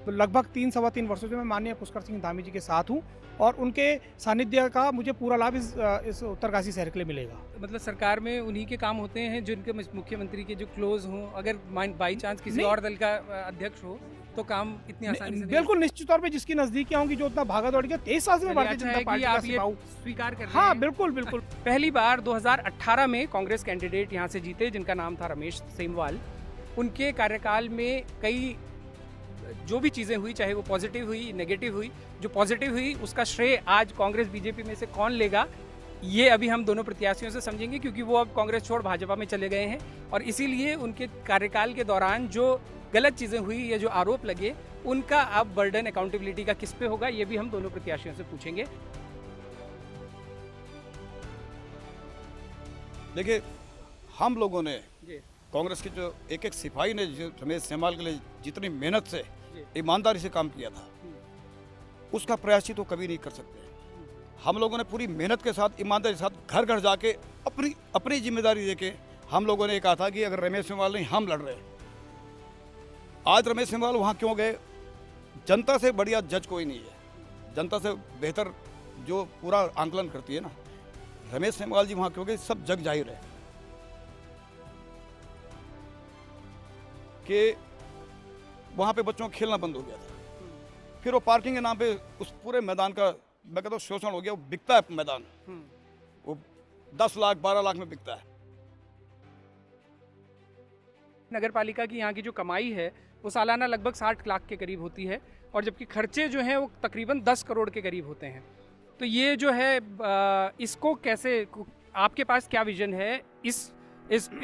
लगभग 3 सवा 3 वर्षों से मैं माननीय पुष्कर सिंह धामी जी के साथ हूँ और उनके सानिध्य का मुझे पूरा लाभ इस उत्तरकाशी शहर के लिए मिलेगा। मतलब सरकार में उन्हीं के काम होते हैं जिनके मुख्यमंत्री के जो क्लोज हों, अगर बाई चांस किसी और दल का अध्यक्ष हो तो काम इतनी आसानी से बिल्कुल निश्चित तौर पे जिसकी नजदीकियां होंगी, जो उतना भागा दौड़ी के 23 साल से मैं भारतीय जनता पार्टी का सेवा हूं। स्वीकार कर रहे हाँ हैं। बिल्कुल बिल्कुल। पहली बार 2018 में कांग्रेस कैंडिडेट यहाँ से जीते जिनका नाम था रमेश सेमवाल। उनके कार्यकाल में कई जो भी चीज़ें हुई, चाहे वो पॉजिटिव हुई नेगेटिव हुई, जो पॉजिटिव हुई उसका श्रेय आज कांग्रेस बीजेपी में से कौन लेगा, ये अभी हम दोनों प्रत्याशियों से समझेंगे, क्योंकि वो अब कांग्रेस छोड़ भाजपा में चले गए हैं और इसीलिए उनके कार्यकाल के दौरान जो गलत चीज़ें हुई या जो आरोप लगे उनका अब बर्डन अकाउंटेबिलिटी का किस पे होगा, ये भी हम दोनों प्रत्याशियों से पूछेंगे। देखिए, हम लोगों ने कांग्रेस के जो एक एक सिपाही ने जो रमेश सेमवाल के लिए जितनी मेहनत से ईमानदारी से काम किया था, उसका प्रयासित तो कभी नहीं कर सकते। हम लोगों ने पूरी मेहनत के साथ, ईमानदारी के साथ घर घर जाके अपनी जिम्मेदारी देके हम लोगों ने कहा था कि अगर रमेश सेमवाल नहीं हम लड़ रहे। आज रमेश सेमवाल वहाँ क्यों गए? जनता से बढ़िया जज कोई नहीं है, जनता से बेहतर जो पूरा आंकलन करती है ना, रमेश सेमवाल जी वहाँ क्यों गए? सब जग जाहिर है कि वहाँ पे बच्चों का खेलना बंद हो गया था। फिर वो पार्किंग के नाम पे उस पूरे मैदान का मैं कहता हूँ शोषण हो गया। वो बिकता है मैदान, वो 10 लाख 12 लाख में बिकता है। नगर पालिका की यहाँ की जो कमाई है वो सालाना लगभग 60 लाख के करीब होती है और जबकि खर्चे जो हैं वो तकरीबन 10 करोड़ के करीब होते हैं। तो ये जो है इसको कैसे, आपके पास क्या विजन है इस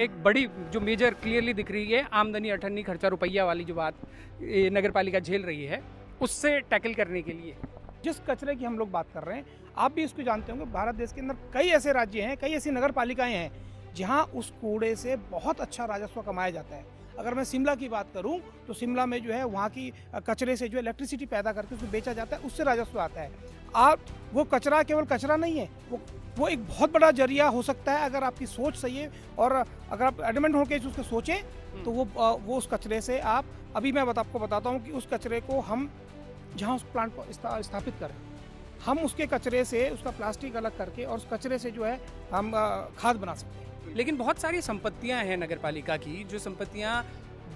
एक बड़ी जो मेजर क्लियरली दिख रही है आमदनी अठन्नी खर्चा रुपया वाली जो बात नगर पालिका झेल रही है, उससे टैकल करने के लिए? जिस कचरे की हम लोग बात कर रहे हैं, आप भी इसको जानते होंगे, भारत देश के अंदर कई ऐसे राज्य हैं, कई ऐसी नगर पालिकाएं हैं जहां उस कूड़े से बहुत अच्छा राजस्व कमाया जाता है। अगर मैं शिमला की बात करूं तो शिमला में जो है वहाँ की कचरे से जो इलेक्ट्रिसिटी पैदा करके उसको बेचा जाता है, उससे राजस्व आता है। आप वो कचरा केवल कचरा नहीं है, वो एक बहुत बड़ा जरिया हो सकता है अगर आपकी सोच सही है और अगर आप एडमेंट होकर उसको सोचें तो वो उस कचरे से आप, अभी मैं आपको बताता हूँ कि उस कचरे को हम जहाँ उस प्लांट को स्थापित करें, हम उसके कचरे से उसका प्लास्टिक अलग करके और उस कचरे से जो है हम खाद बना सकते हैं। लेकिन बहुत सारी संपत्तियां हैं नगर पालिका की, जो संपत्तियां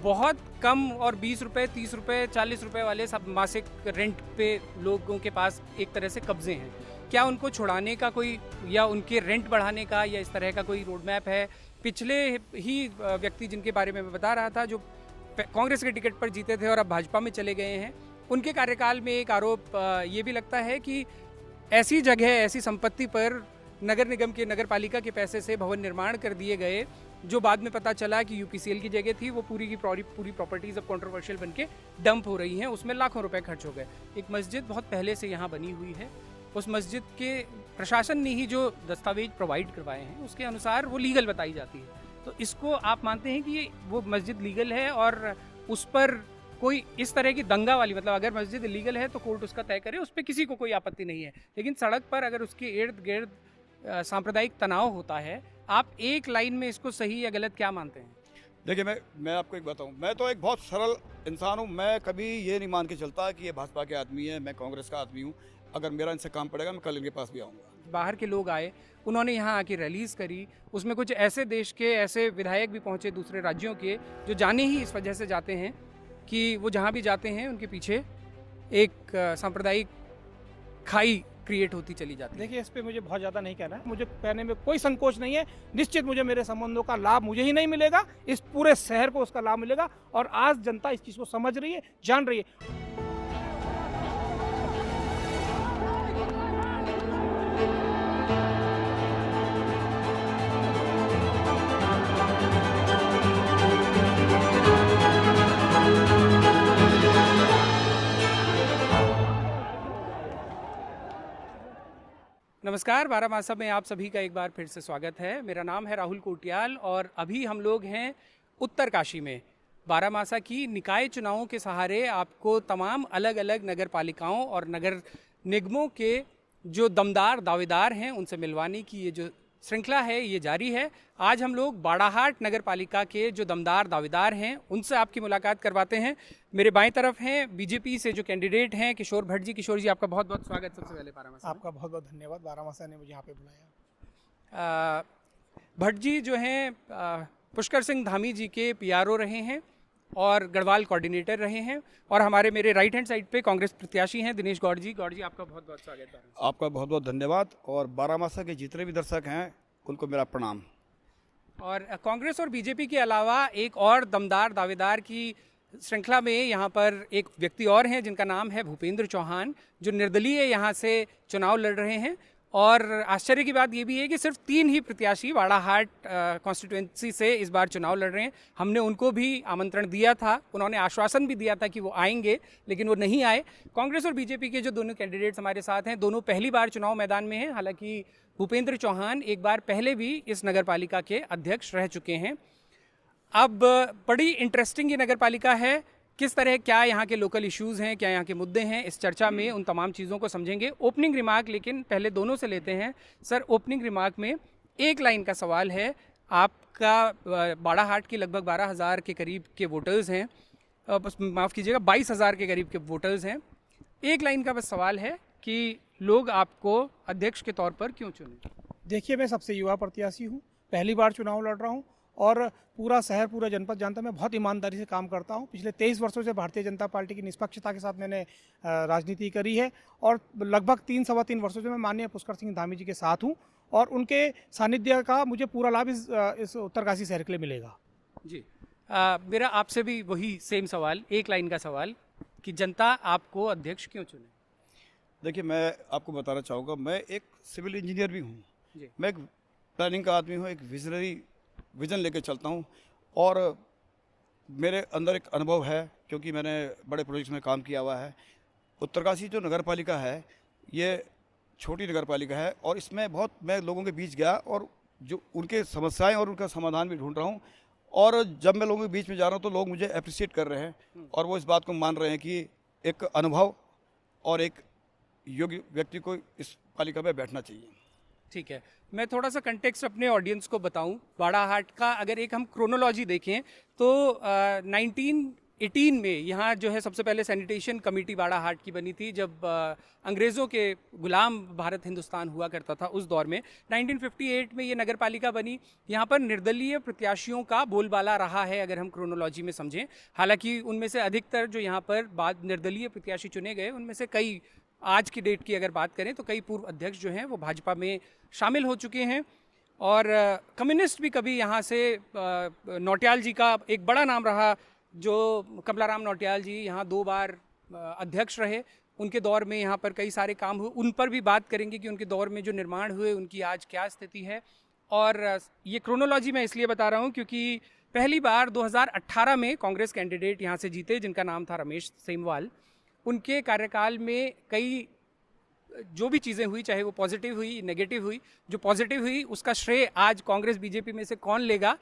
बहुत कम और 20 रुपये 30 रुपये 40 रुपये वाले सब मासिक रेंट पे लोगों के पास एक तरह से कब्जे हैं। क्या उनको छुड़ाने का कोई या उनके रेंट बढ़ाने का या इस तरह का कोई रोड मैप है? पिछले ही व्यक्ति जिनके बारे में मैं बता रहा था, जो कांग्रेस के टिकट पर जीते थे और अब भाजपा में चले गए हैं, उनके कार्यकाल में एक आरोप ये भी लगता है कि ऐसी जगह, ऐसी संपत्ति पर नगर निगम के, नगर पालिका के पैसे से भवन निर्माण कर दिए गए, जो बाद में पता चला कि यूपीसीएल की जगह थी। वो पूरी की पूरी प्रॉपर्टीज अब कंट्रोवर्शियल बन के डंप हो रही हैं, उसमें लाखों रुपए खर्च हो गए। एक मस्जिद बहुत पहले से यहाँ बनी हुई है, उस मस्जिद के प्रशासन ने ही जो दस्तावेज प्रोवाइड करवाए हैं उसके अनुसार वो लीगल बताई जाती है। तो इसको आप मानते हैं कि वो मस्जिद लीगल है और उस पर कोई इस तरह की दंगा वाली, मतलब अगर मस्जिद लीगल है तो कोर्ट उसका तय करे, उस पर किसी को कोई आपत्ति नहीं है, लेकिन सड़क पर अगर उसके इर्द गिर्द सांप्रदायिक तनाव होता है, आप एक लाइन में इसको सही या गलत क्या मानते हैं? देखिए, मैं आपको एक बताऊं, मैं तो एक बहुत सरल इंसान हूं। मैं कभी ये नहीं मान के चलता कि ये भाजपा के आदमी है, मैं कांग्रेस का आदमी हूं। अगर मेरा इनसे काम पड़ेगा मैं कल इनके पास भी आऊँगा। बाहर के लोग आए, उन्होंने यहाँ आके रैलीज करी, उसमें कुछ ऐसे देश के ऐसे विधायक भी पहुँचे दूसरे राज्यों के, जो जाने ही इस वजह से जाते हैं कि वो जहाँ भी जाते हैं उनके पीछे एक सांप्रदायिक खाई क्रिएट होती चली जाती है। देखिए, इस पे मुझे बहुत ज़्यादा नहीं कहना है, मुझे कहने में कोई संकोच नहीं है। निश्चित मुझे मेरे संबंधों का लाभ मुझे ही नहीं मिलेगा, इस पूरे शहर को उसका लाभ मिलेगा और आज जनता इस चीज़ को समझ रही है, जान रही है। नमस्कार, बारामासा में आप सभी का एक बार फिर से स्वागत है। मेरा नाम है राहुल कोटियाल और अभी हम लोग हैं उत्तरकाशी में। बारामासा की निकाय चुनावों के सहारे आपको तमाम अलग अलग नगर पालिकाओं और नगर निगमों के जो दमदार दावेदार हैं उनसे मिलवाने की ये जो श्रृंखला है ये जारी है। आज हम लोग बाड़ाहाट नगर पालिका के जो दमदार दावेदार हैं उनसे आपकी मुलाकात करवाते हैं। मेरे बाएं तरफ हैं बीजेपी से जो कैंडिडेट हैं किशोर भट्ट जी। किशोर जी, आपका बहुत बहुत स्वागत सबसे पहले बारामासा। आपका बहुत बहुत धन्यवाद, बारामासा ने मुझे यहाँ पे बुलाया। भट्ट जी जो हैं पुष्कर सिंह धामी जी के पीआरओ रहे हैं और गढ़वाल कोऑर्डिनेटर रहे हैं, और हमारे मेरे राइट हैंड साइड पे कांग्रेस प्रत्याशी हैं दिनेश गौड़ जी। गौड़ जी, आपका बहुत बहुत स्वागत है। आपका बहुत बहुत धन्यवाद, और बारामासा के जितने भी दर्शक हैं उनको मेरा प्रणाम। और कांग्रेस और बीजेपी के अलावा एक और दमदार दावेदार की श्रृंखला में यहाँ पर एक व्यक्ति और हैं जिनका नाम है भूपेंद्र चौहान, जो निर्दलीय यहाँ से चुनाव लड़ रहे हैं। और आश्चर्य की बात ये भी है कि सिर्फ 3 ही प्रत्याशी बाड़ाहाट कॉन्स्टिट्यूंसी से इस बार चुनाव लड़ रहे हैं। हमने उनको भी आमंत्रण दिया था, उन्होंने आश्वासन भी दिया था कि वो आएंगे, लेकिन वो नहीं आए। कांग्रेस और बीजेपी के जो दोनों कैंडिडेट्स हमारे साथ हैं, दोनों पहली बार चुनाव मैदान में हैं। हालांकि भूपेंद्र चौहान एक बार पहले भी इस नगर पालिका के अध्यक्ष रह चुके हैं। अब बड़ी इंटरेस्टिंग ये नगर पालिका है। किस तरह, क्या यहाँ के लोकल इश्यूज़ हैं, क्या यहाँ के मुद्दे हैं, इस चर्चा में उन तमाम चीज़ों को समझेंगे। ओपनिंग रिमार्क लेकिन पहले दोनों से लेते हैं। सर, ओपनिंग रिमार्क में एक लाइन का सवाल है। आपका बाड़ाहाट की लगभग 12,000 के करीब के वोटर्स हैं, माफ़ कीजिएगा 22,000 के करीब के वोटर्स हैं। एक लाइन का बस सवाल है कि लोग आपको अध्यक्ष के तौर पर क्यों चुने? देखिए, मैं सबसे युवा प्रत्याशी हूँ, पहली बार चुनाव लड़ रहा हूँ, और पूरा शहर पूरा जनपद जानता है मैं बहुत ईमानदारी से काम करता हूँ। पिछले 23 वर्षों से भारतीय जनता पार्टी की निष्पक्षता के साथ मैंने राजनीति करी है, और लगभग 3-3.25 वर्षों से मैं माननीय पुष्कर सिंह धामी जी के साथ हूँ, और उनके सानिध्य का मुझे पूरा लाभ इस उत्तरकाशी शहर के लिए मिलेगा। जी, मेरा आपसे भी वही सेम सवाल, एक लाइन का सवाल, कि जनता आपको अध्यक्ष क्यों चुने? देखिए, मैं आपको बताना चाहूँगा, मैं एक सिविल इंजीनियर भी हूँ, जी। मैं एक प्लानिंग का आदमी हूँ, एक विज़न लेके चलता हूँ, और मेरे अंदर एक अनुभव है क्योंकि मैंने बड़े प्रोजेक्ट्स में काम किया हुआ है। उत्तरकाशी जो नगर पालिका है ये छोटी नगर पालिका है, और इसमें बहुत मैं लोगों के बीच गया और जो उनके समस्याएं और उनका समाधान भी ढूंढ रहा हूँ। और जब मैं लोगों के बीच में जा रहा हूँ तो लोग मुझे अप्रिशिएट कर रहे हैं, और वो इस बात को मान रहे हैं कि एक अनुभव और एक योग्य व्यक्ति को इस पालिका में बैठना चाहिए। ठीक है, मैं थोड़ा सा कंटेक्स्ट अपने ऑडियंस को बताऊं। बाड़ाहाट का अगर एक हम क्रोनोलॉजी देखें तो 1918 में यहाँ जो है सबसे पहले सैनिटेशन कमेटी बाड़ाहाट की बनी थी, जब अंग्रेज़ों के गुलाम भारत हिंदुस्तान हुआ करता था उस दौर में। 1958 में ये नगर पालिका बनी। यहाँ पर निर्दलीय प्रत्याशियों का बोलबाला रहा है अगर हम क्रोनोलॉजी में समझें। हालांकि उनमें से अधिकतर जो यहाँ पर बाद निर्दलीय प्रत्याशी चुने गए, उनमें से कई, आज की डेट की अगर बात करें तो कई पूर्व अध्यक्ष जो हैं वो भाजपा में शामिल हो चुके हैं, और कम्युनिस्ट भी कभी यहाँ से नौटियाल जी का एक बड़ा नाम रहा, जो कमलाराम नौटियाल जी यहाँ 2 बार अध्यक्ष रहे। उनके दौर में यहाँ पर कई सारे काम हुए, उन पर भी बात करेंगे कि उनके दौर में जो निर्माण हुए उनकी आज क्या स्थिति है। और ये क्रोनोलॉजी मैं इसलिए बता रहा हूँ क्योंकि पहली बार 2018 में कांग्रेस कैंडिडेट यहाँ से जीते जिनका नाम था रमेश सेमवाल। उनके कार्यकाल में कई जो भी चीज़ें हुई, चाहे वो पॉजिटिव हुई नेगेटिव हुई, जो पॉजिटिव हुई उसका श्रेय आज कांग्रेस बीजेपी में से कौन लेगा,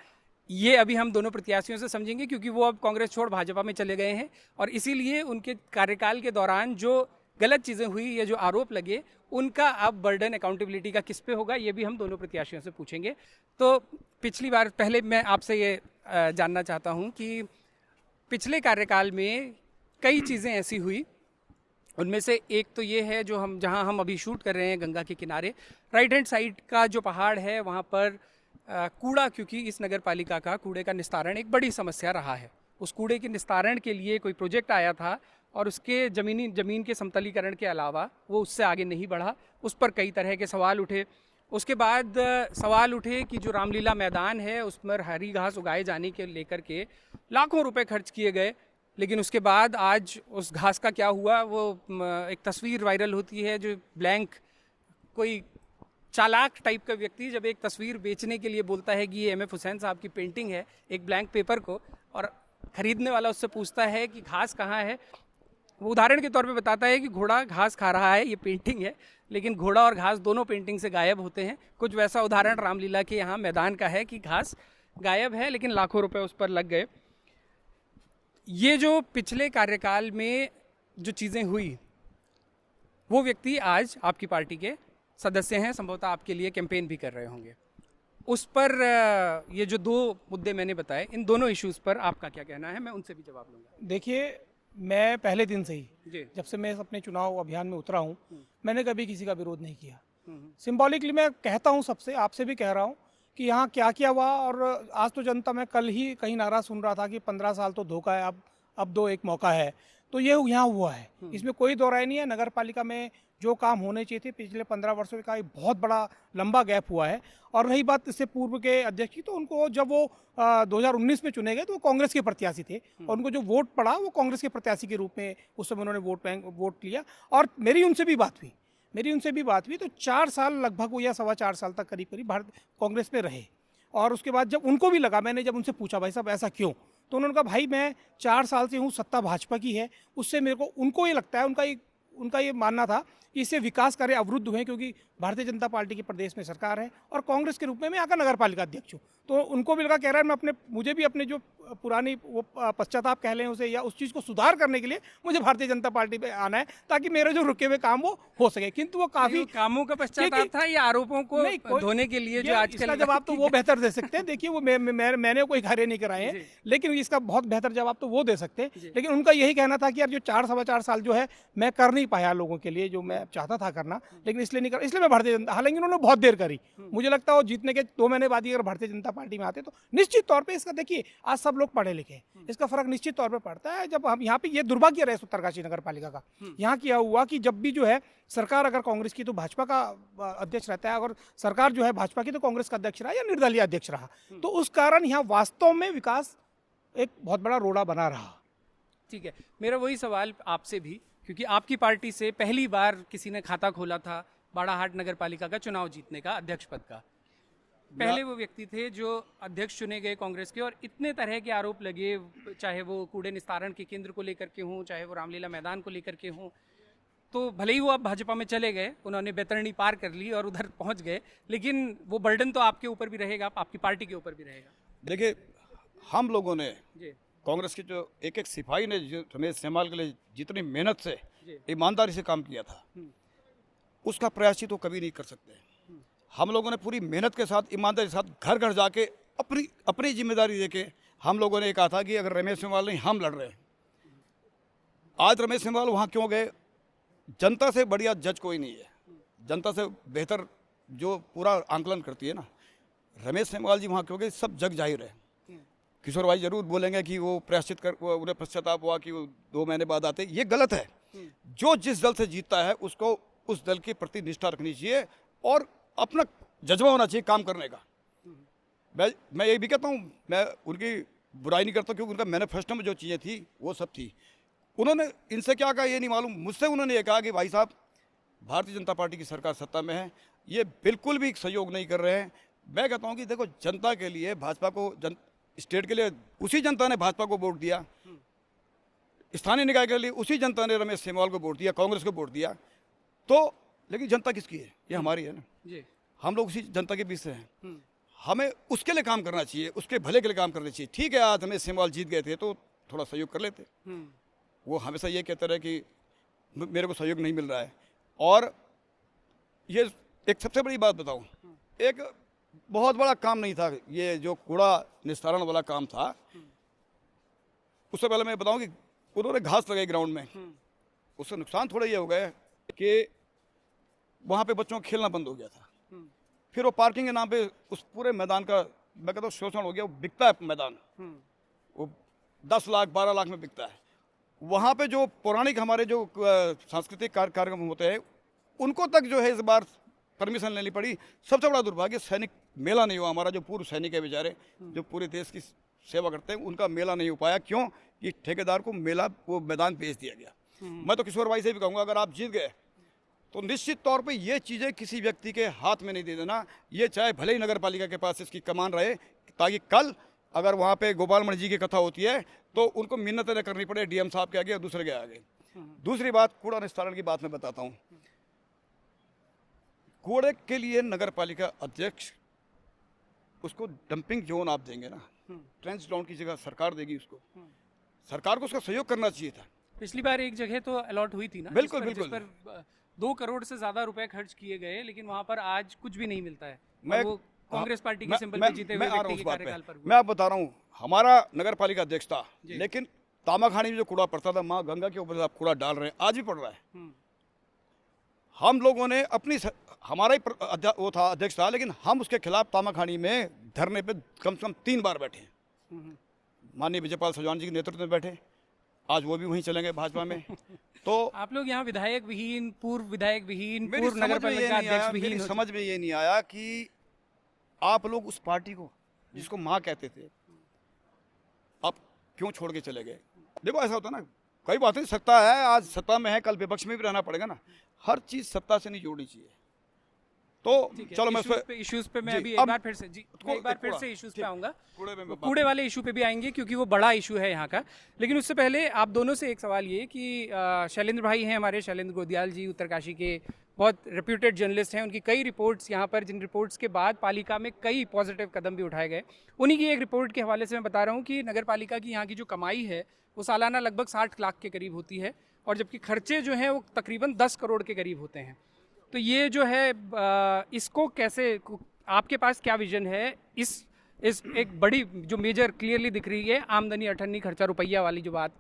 ये अभी हम दोनों प्रत्याशियों से समझेंगे, क्योंकि वो अब कांग्रेस छोड़ भाजपा में चले गए हैं, और इसीलिए उनके कार्यकाल के दौरान जो गलत चीज़ें हुई या जो आरोप लगे उनका अब बर्डन अकाउंटेबिलिटी का किस पे होगा, ये भी हम दोनों प्रत्याशियों से पूछेंगे। तो पिछली बार, पहले मैं आपसे ये जानना चाहता हूँ कि पिछले कार्यकाल में कई चीज़ें ऐसी हुई, उनमें से एक तो ये है जो हम जहां हम अभी शूट कर रहे हैं गंगा के किनारे, राइट हैंड साइड का जो पहाड़ है वहां पर कूड़ा, क्योंकि इस नगर पालिका का कूड़े का निस्तारण एक बड़ी समस्या रहा है। उस कूड़े के निस्तारण के लिए कोई प्रोजेक्ट आया था और उसके ज़मीन के समतलीकरण के अलावा वो उससे आगे नहीं बढ़ा। उस पर कई तरह के सवाल उठे। उसके बाद सवाल उठे कि जो रामलीला मैदान है उस पर हरी घास उगाए जाने के लेकर के लाखों रुपए खर्च किए गए, लेकिन उसके बाद आज उस घास का क्या हुआ, वो एक तस्वीर वायरल होती है जो ब्लैंक, कोई चालाक टाइप का व्यक्ति जब एक तस्वीर बेचने के लिए बोलता है कि ये एम.एफ. हुसैन साहब की पेंटिंग है, एक ब्लैंक पेपर को, और ख़रीदने वाला उससे पूछता है कि घास कहाँ है, वो उदाहरण के तौर पे बताता है कि घोड़ा घास खा रहा है, ये पेंटिंग है, लेकिन घोड़ा और घास दोनों पेंटिंग से गायब होते हैं। कुछ वैसा उदाहरण रामलीला के यहाँ मैदान का है कि घास गायब है लेकिन लाखों रुपए उस पर लग गए। ये जो पिछले कार्यकाल में जो चीज़ें हुई, वो व्यक्ति आज आपकी पार्टी के सदस्य हैं, संभवतः आपके लिए कैंपेन भी कर रहे होंगे। उस पर ये जो दो मुद्दे मैंने बताए, इन दोनों इश्यूज पर आपका क्या कहना है? मैं उनसे भी जवाब लूंगा। देखिए, मैं पहले दिन से ही, जी। जब से मैं अपने चुनाव अभियान में उतरा हूँ, मैंने कभी किसी का विरोध नहीं किया। हम्म, सिंबॉलिकली मैं कहता हूँ सबसे, आपसे भी कह रहा हूँ कि यहाँ क्या क्या हुआ। और आज तो जनता, मैं कल ही कहीं नारा सुन रहा था कि 15 साल तो धोखा है, अब दो एक मौका है। तो ये यहाँ हुआ है, इसमें कोई दो राय नहीं है। नगर पालिका में जो काम होने चाहिए थे पिछले 15 वर्षों का एक बहुत बड़ा लंबा गैप हुआ है। और रही बात इससे पूर्व के अध्यक्ष की, तो उनको जब वो 2019 में चुने गए तो वो कांग्रेस के प्रत्याशी थे, और उनको जो वोट पड़ा वो कांग्रेस के प्रत्याशी के रूप में उस समय उन्होंने वोट लिया। और मेरी उनसे भी बात हुई तो 4 साल लगभग, वो या 4.25 साल तक करीब करीब भारत कांग्रेस में रहे। और उसके बाद जब उनको भी लगा, मैंने जब उनसे पूछा भाई साहब ऐसा क्यों, तो उन्होंने कहा भाई मैं 4 साल से हूँ, सत्ता भाजपा की है, उससे मेरे को, उनको ये लगता है, उनका ये मानना था कि इससे विकास कार्य अवरुद्ध हुए, क्योंकि भारतीय जनता पार्टी की प्रदेश में सरकार है और कांग्रेस के रूप में मैं यहाँ का नगर पालिका अध्यक्ष हूँ। तो उनको भी लगा, कह रहा है मुझे भी अपने जो पुरानी वो पश्चाताप कह लें उसे, या उस चीज़ को सुधार करने के लिए मुझे भारतीय जनता पार्टी पे आना है, ताकि मेरे जो रुके हुए काम वो हो सके। किंतु वो काफ़ी कामों का पश्चाताप था या आरोपों को धोने के लिए जो आजकल? इसका जवाब तो वो बेहतर दे सकते हैं। देखिए, वो मैंने कोई कार्य नहीं कराए हैं, लेकिन इसका बहुत बेहतर जवाब तो वो दे सकते हैं। लेकिन उनका यही कहना था कि यार जो 4-4.25 साल जो है मैं कर नहीं पाया लोगों के लिए, जो मैं चाहता था करना, लेकिन इसलिए नहीं कर, इसलिए मैं भारतीय जनता, हालांकि उन्होंने बहुत देर करी। मुझे लगता है वो जीतने के 2 महीने बाद ही अगर भारतीय जनता पार्टी में आते तो निश्चित तौर पे इसका, देखिए आज सब लोग पढ़े लिखे हैं, इसका फर्क निश्चित तौर पे पड़ता है। जब हम यहाँ पे, ये दुर्भाग्य रहे उत्तरकाशी नगर पालिका का, यहाँ क्या हुआ कि जब भी जो है सरकार अगर कांग्रेस की तो भाजपा का अध्यक्ष रहता है, अगर सरकार जो है भाजपा की तो कांग्रेस का अध्यक्ष रहा या निर्दलीय अध्यक्ष रहा, तो उस कारण यहाँ वास्तव में विकास एक बहुत बड़ा रोड़ा बना रहा। ठीक है, मेरा वही सवाल आपसे भी, क्योंकि आपकी पार्टी से पहली बार किसी ने खाता खोला था बाड़ाहाट नगर पालिका का चुनाव जीतने का, अध्यक्ष पद का। पहले वो व्यक्ति थे जो अध्यक्ष चुने गए कांग्रेस के, और इतने तरह के आरोप लगे, चाहे वो कूड़े निस्तारण के केंद्र को लेकर के हों, चाहे वो रामलीला मैदान को लेकर के हों। तो भले ही वो अब भाजपा में चले गए, उन्होंने बैतरणी पार कर ली और उधर पहुंच गए, लेकिन वो बर्डन तो आपके ऊपर भी रहेगा, आपकी पार्टी के ऊपर भी रहेगा। देखिए, हम लोगों ने, जी कांग्रेस के जो एक सिपाही ने जो रमेश सेमाल के लिए जितनी मेहनत से, ईमानदारी से काम किया था, उसका प्रयास तो कभी नहीं कर सकते। हम लोगों ने पूरी मेहनत के साथ, ईमानदारी के साथ घर घर जाके अपनी जिम्मेदारी देके हम लोगों ने कहा था कि अगर रमेश सेमाल नहीं, हम लड़ रहे हैं। आज रमेश सेमाल वहाँ क्यों गए? जनता से बढ़िया जज कोई नहीं है, जनता से बेहतर जो पूरा आंकलन करती है ना, रमेश सेमाल जी वहाँ क्यों गए, सब जग जाहिर है। किशोर भाई जरूर बोलेंगे कि वो प्रायश्चित कर, उन्हें पश्चाताप हुआ कि वो 2 महीने बाद आते, ये गलत है। जो जिस दल से जीतता है उसको उस दल के प्रति निष्ठा रखनी चाहिए और अपना जज्बा होना चाहिए काम करने का। मैं ये भी कहता हूँ, मैं उनकी बुराई नहीं करता, क्योंकि उनका मैनिफेस्टो में जो चीज़ें थी वो सब थी। उन्होंने इनसे क्या कहा ये नहीं मालूम, मुझसे उन्होंने ये कहा कि भाई साहब भारतीय जनता पार्टी की सरकार सत्ता में है, ये बिल्कुल भी सहयोग नहीं कर रहे हैं। मैं कहता हूँ कि देखो, जनता के लिए भाजपा को, स्टेट के लिए उसी जनता ने भाजपा को वोट दिया, स्थानीय निकाय के लिए उसी जनता ने रमेश सेमवाल को वोट दिया, कांग्रेस को वोट दिया। तो लेकिन जनता किसकी है? ये हमारी है ना जी। हम लोग उसी जनता के बीच से हैं, हमें उसके लिए काम करना चाहिए, उसके भले के लिए काम करना चाहिए। ठीक है, आज रमेश सेमवाल जीत गए थे तो थोड़ा सहयोग कर लेते। वो हमेशा ये कहते रहे कि मेरे को सहयोग नहीं मिल रहा है। और ये एक सबसे बड़ी बात बताऊं, एक बहुत बड़ा काम नहीं था ये जो कूड़ा निस्तारण वाला काम था। उससे पहले मैं बताऊं कि उन्होंने घास लगाई ग्राउंड में, उससे नुकसान थोड़ा ये हो गया कि वहाँ पे बच्चों का खेलना बंद हो गया था। फिर वो पार्किंग के नाम पे उस पूरे मैदान का, मैं कहता हूँ, शोषण हो गया। वो बिकता है मैदान, वो 10 लाख 12 लाख में बिकता है। वहाँ पे जो पौराणिक हमारे जो सांस्कृतिक कार्यक्रम होते हैं, उनको तक जो है इस बार परमिशन लेनी पड़ी। सबसे बड़ा दुर्भाग्य, सैनिक मेला नहीं हुआ हमारा। जो पूर्व सैनिक है बेचारे, जो पूरे देश की सेवा करते हैं, उनका मेला नहीं हो पाया। क्यों? कि ठेकेदार को मेला, वो मैदान बेच दिया गया। मैं तो किशोर भाई से भी कहूँगा, अगर आप जीत गए तो निश्चित तौर पे ये चीज़ें किसी व्यक्ति के हाथ में नहीं दे देना। ये चाहे भले ही नगर पालिका के पास इसकी कमान रहे, ताकि कल अगर वहाँ पे गोपाल मणि जी की कथा होती है तो उनको मिन्नतें न करनी पड़े डीएम साहब के आगे और दूसरे के आगे। दूसरी बात, कूड़ा निस्तारण की बात मैं बताता हूँ। कूड़े के लिए नगर पालिका अध्यक्ष, उसको डंपिंग जोन आप देंगे ना, ट्रेंच डाउन की जगह सरकार देगी उसको। सरकार को उसका सहयोग करना चाहिए था। पिछली बार एक जगह तो अलॉट हुई थी ना, बिल्कुल जिस पर 2 करोड़ से ज्यादा रुपए खर्च किए गए, लेकिन वहां पर आज कुछ भी नहीं मिलता है। मैं वो कांग्रेस पार्टी के मैं- सिंबल मैं- पे जीते मैं हुए आ रहा व्यक्ति हूँ के उस बात पे। कार्यकाल पर हुआ। मैं आप बता रहा हूँ, हमारा नगर पालिका अध्यक्ष था, जी। लेकिन तामाखानी में जो कूड़ा पड़ता था, माँ गंगा के ऊपर से आप कूड़ा डाल रहे हैं, आज भी पड़ रहा है। हम्म, हम लोगों ने हमारा ही वो था, अध्यक्ष था, लेकिन हम उसके खिलाफ तामाखानी में धरने पे कम से कम 3 बार बैठे हैं। हम्म, माननीय विजयपाल सजवान जी के नेतृत्व में बैठे, आज वो भी वहीं चलेंगे भाजपा में। तो आप लोग यहाँ विधायक विहीन, पूर्व विधायक विहीन, मेरी पूर्व नगर समझ में ये पालिका नहीं आया, अध्यक्ष मेरी विहीन हो समझ में ये नहीं आया कि आप लोग उस पार्टी को जिसको माँ कहते थे, आप क्यों छोड़ के चले गए? देखो ऐसा होता है ना, कई बातें, सत्ता है, आज सत्ता में है, कल विपक्ष में भी रहना पड़ेगा ना। हर चीज सत्ता से नहीं जोड़नी चाहिए। तो ठीक है, चलो मैं इश्यूज पे मैं जी, अभी अब एक बार फिर से मैं एक बार फिर से इश्यूज पे आऊंगा। कूड़े में कूड़े वाले इशू पे भी आएंगे क्योंकि वो बड़ा इशू है यहाँ का। लेकिन उससे पहले आप दोनों से एक सवाल ये कि शैलेंद्र भाई हैं हमारे, शैलेंद्र गोदियाल जी उत्तरकाशी के बहुत रेप्यूटेड जर्नलिस्ट हैं, उनकी कई रिपोर्ट्स यहाँ पर, जिन रिपोर्ट्स के बाद पालिका में कई पॉजिटिव कदम भी उठाए गए। उन्हीं की एक रिपोर्ट के हवाले से मैं बता रहा हूँ कि नगर पालिका की यहाँ की जो कमाई है वो सालाना लगभग 60 लाख के करीब होती है, और जबकि खर्चे जो हैं वो तकरीबन 10 करोड़ के करीब होते हैं। तो ये जो है इसको कैसे, आपके पास क्या विजन है इस एक बड़ी जो मेजर क्लियरली दिख रही है आमदनी अठन्नी खर्चा रुपया वाली जो बात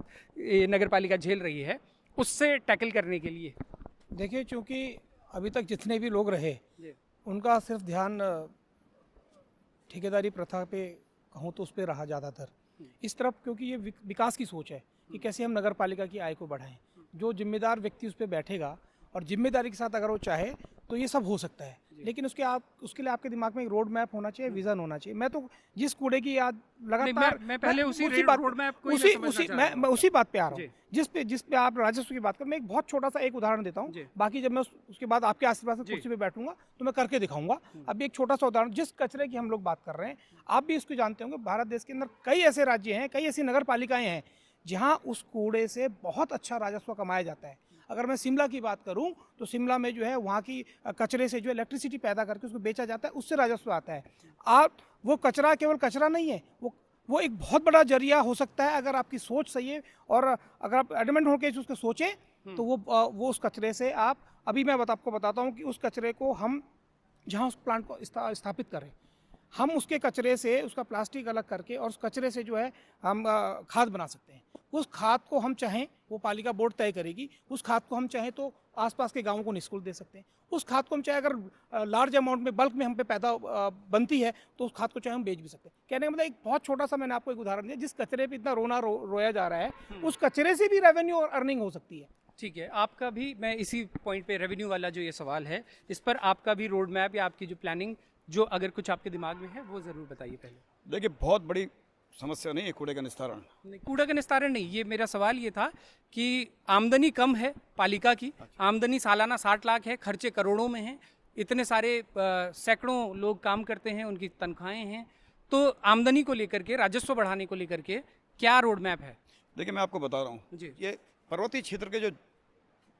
नगर पालिका झेल रही है, उससे टैकल करने के लिए? देखिए, चूंकि अभी तक जितने भी लोग रहे उनका सिर्फ ध्यान ठेकेदारी प्रथा पे कहूँ तो उस पर रहा ज़्यादातर इस तरफ, क्योंकि ये विकास की सोच है कि कैसे हम नगर पालिका की आय को बढ़ाएं। जो जिम्मेदार व्यक्ति उस पर बैठेगा और जिम्मेदारी के साथ अगर वो चाहे तो ये सब हो सकता है, लेकिन उसके लिए आपके दिमाग में एक रोड मैप होना चाहिए, विजन होना चाहिए। मैं तो जिस कूड़े की याद लगातार मैं पहले उसी बात रोड मैप को मैं उसी बात पे आ रहा हूँ जिस पे आप राजस्व की बात कर। मैं एक बहुत छोटा सा एक उदाहरण देता हूँ, बाकी जब मैं उसके बाद आपके आसपास कुर्सी पे बैठूंगा तो मैं करके दिखाऊंगा। अभी एक छोटा सा उदाहरण, जिस कचरे की हम लोग बात कर रहे हैं, आप भी इसको जानते होंगे, भारत देश के अंदर कई ऐसे राज्य हैं, कई ऐसी नगर पालिकाएं हैं जहाँ उस कूड़े से बहुत अच्छा राजस्व कमाया जाता है। अगर मैं शिमला की बात करूं तो शिमला में जो है वहाँ की कचरे से जो इलेक्ट्रिसिटी पैदा करके उसको बेचा जाता है, उससे राजस्व आता है। आप वो कचरा केवल कचरा नहीं है, वो एक बहुत बड़ा जरिया हो सकता है अगर आपकी सोच सही है, और अगर आप एडमेंट होकर उसको सोचें तो वो उस कचरे से आप, अभी मैं आपको बताता हूँ कि उस कचरे को हम जहाँ उस प्लांट को स्थापित करें, हम उसके कचरे से उसका प्लास्टिक अलग करके और उस कचरे से जो है हम खाद बना सकते हैं। उस खाद को हम चाहें, वो पालिका बोर्ड तय करेगी, उस खाद को हम चाहें तो आसपास के गांवों को निःशुल्क दे सकते हैं। उस खाद को हम चाहे, अगर लार्ज अमाउंट में बल्क में हम पे पैदा बनती है तो उस खाद को चाहे हम बेच भी सकते हैं। कहने का मतलब एक बहुत छोटा सा मैंने आपको एक उदाहरण दिया, जिस कचरे पे इतना रोया जा रहा है उस कचरे से भी रेवेन्यू और अर्निंग हो सकती है। ठीक है, आपका भी, मैं इसी पॉइंट पे रेवेन्यू वाला जो ये सवाल है, इस पर आपका भी रोड मैप या आपकी जो प्लानिंग, जो अगर कुछ आपके दिमाग में है वो ज़रूर बताइए पहले। देखिए, बहुत बड़ी समस्या नहीं है कूड़े का निस्तारण। नहीं, कूड़ा का निस्तारण नहीं, ये मेरा सवाल ये था कि आमदनी कम है पालिका की, आमदनी सालाना 60 लाख है, खर्चे करोड़ों में हैं, इतने सारे सैकड़ों लोग काम करते हैं, उनकी तनख्वाहें हैं, तो आमदनी को लेकर के, राजस्व बढ़ाने को लेकर के क्या रोड मैप है? देखिए, मैं आपको बता रहा हूँ, ये पर्वतीय क्षेत्र के जो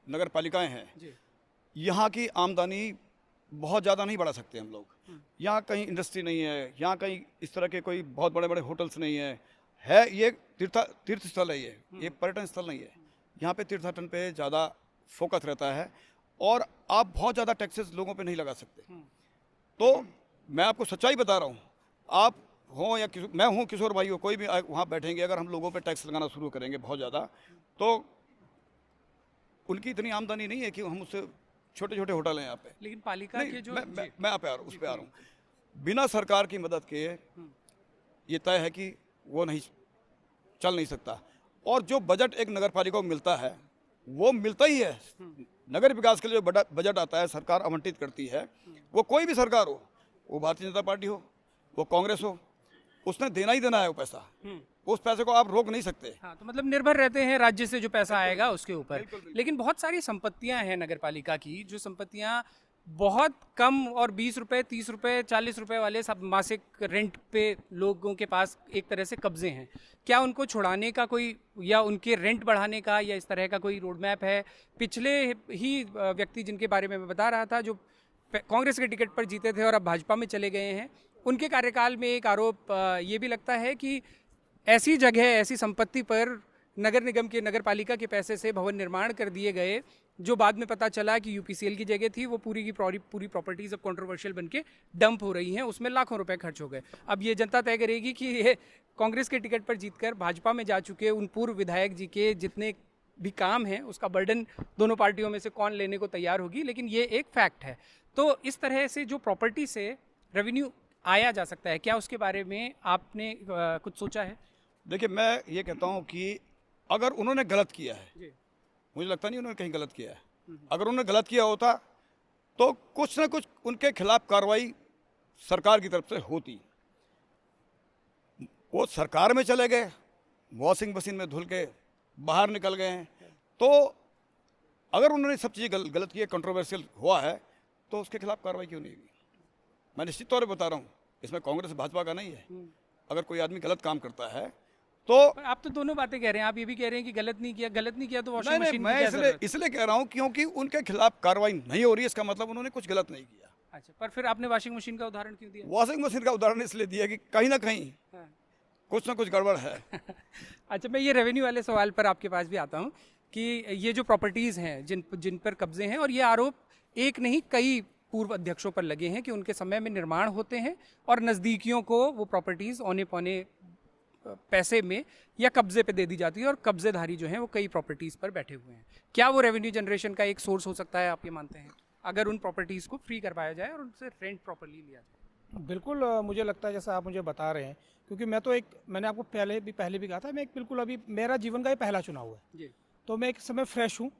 नगर पालिकाएँ हैं, यहाँ की आमदनी बहुत ज़्यादा नहीं बढ़ा सकते हम लोग। यहाँ कहीं इंडस्ट्री नहीं है, यहाँ कहीं इस तरह के कोई बहुत बड़े बड़े होटल्स नहीं है ये तीर्थ स्थल है, ये पर्यटन स्थल नहीं है। यहाँ पे तीर्थाटन पे ज़्यादा फोकस रहता है और आप बहुत ज़्यादा टैक्सेस लोगों पे नहीं लगा सकते। तो मैं आपको सच्चाई बता रहा हूँ, आप हों या मैं हूँ, किशोर भाई हो, कोई भी वहाँ बैठेंगे, अगर हम लोगों पे टैक्स लगाना शुरू करेंगे बहुत ज़्यादा, तो उनकी इतनी आमदनी नहीं है कि हम उससे, छोटे छोटे होटल हैं यहाँ पे। लेकिन पालिका के जो मैं आप उस पे आ रहा हूँ, बिना सरकार की मदद के ये तय है कि वो नहीं चल नहीं सकता। और जो बजट एक नगर पालिका को मिलता है वो मिलता ही है। नगर विकास के लिए जो बजट आता है सरकार आवंटित करती है, वो कोई भी सरकार हो, वो भारतीय जनता पार्टी हो, वो कांग्रेस हो, उसने देना ही देना है वो पैसा। उस पैसे को आप रोक नहीं सकते। हाँ, तो मतलब निर्भर रहते हैं राज्य से जो पैसा आएगा उसके ऊपर। लेकिन बहुत सारी संपत्तियां हैं नगर पालिका की, जो संपत्तियां बहुत कम और 20 रुपए, 30 रुपए, 40 रुपए वाले सब मासिक रेंट पे लोगों के पास एक तरह से कब्जे हैं। क्या उनको छुड़ाने का कोई, या उनके रेंट बढ़ाने का, या इस तरह का कोई रोड मैप है? पिछले ही व्यक्ति जिनके बारे में मैं बता रहा था, जो कांग्रेस के टिकट पर जीते थे और अब भाजपा में चले गए हैं, उनके कार्यकाल में एक आरोप ये भी लगता है कि ऐसी जगह, ऐसी संपत्ति पर नगर निगम के नगर पालिका के पैसे से भवन निर्माण कर दिए गए, जो बाद में पता चला कि यूपीसीएल की जगह थी, वो पूरी की पूरी प्रॉपर्टीज अब कंट्रोवर्शियल बन के डंप हो रही हैं, उसमें लाखों रुपए खर्च हो गए। अब ये जनता तय करेगी कि ये कांग्रेस के टिकट पर जीतकर भाजपा में जा चुके उन पूर्व विधायक जी के जितने भी काम है उसका बर्डन दोनों पार्टियों में से कौन लेने को तैयार होगी, लेकिन ये एक फैक्ट है। तो इस तरह से जो प्रॉपर्टी से रेवेन्यू आया जा सकता है, क्या उसके बारे में आपने कुछ सोचा है? देखिए, मैं ये कहता हूँ कि अगर उन्होंने गलत किया है, जी। मुझे लगता नहीं उन्होंने कहीं गलत किया है। अगर उन्होंने गलत किया होता तो कुछ ना कुछ उनके खिलाफ कार्रवाई सरकार की तरफ से होती। वो सरकार में चले गए, वॉशिंग मशीन में धुल के बाहर निकल गए हैं, तो अगर उन्होंने सब चीज़ें गलत की है, कंट्रोवर्शियल हुआ है, तो उसके खिलाफ कार्रवाई क्यों नहीं हुई? मैं निश्चित तौर पर बता रहा हूँ, इसमें कांग्रेस भाजपा का नहीं है। अगर कोई आदमी गलत काम करता है तो पर आप तो दोनों बातें कह रहे हैं, आप ये भी कह रहे हैं कि गलत नहीं किया तो वॉशिंग नहीं, मशीन की मैं क्या जरूरत? इसलिए कह रहा हूँ क्योंकि उनके खिलाफ कार्रवाई नहीं हो रही है, इसका मतलब उन्होंने कुछ गलत नहीं किया। अच्छा, पर फिर आपने वॉशिंग मशीन का उदाहरण क्यों दिया? वॉशिंग मशीन का उदाहरण इसलिए दिया कि कहीं ना कहीं हाँ। कुछ ना कुछ गड़बड़ है। अच्छा, मैं ये रेवेन्यू वाले सवाल पर आपके पास भी आता हूँ कि ये जो प्रॉपर्टीज़ हैं जिन पर कब्जे हैं, और ये आरोप एक नहीं कई पूर्व अध्यक्षों पर लगे हैं कि उनके समय में निर्माण होते हैं और नज़दीकियों को वो प्रॉपर्टीज़ औने पौने पैसे में या कब्जे पे दे दी जाती है, और कब्जेधारी जो हैं वो कई प्रॉपर्टीज़ पर बैठे हुए हैं। क्या वो रेवेन्यू जनरेशन का एक सोर्स हो सकता है, आप ये मानते हैं, अगर उन प्रॉपर्टीज़ को फ्री करवाया जाए और उनसे रेंट प्रॉपर्ली लिया जाए? बिल्कुल, मुझे लगता है जैसा आप मुझे बता रहे हैं, क्योंकि मैंने आपको पहले भी कहा था, मैं एक बिल्कुल अभी मेरा जीवन का ये पहला चुनाव है, जी। तो मैं एक समय फ्रेश हूँ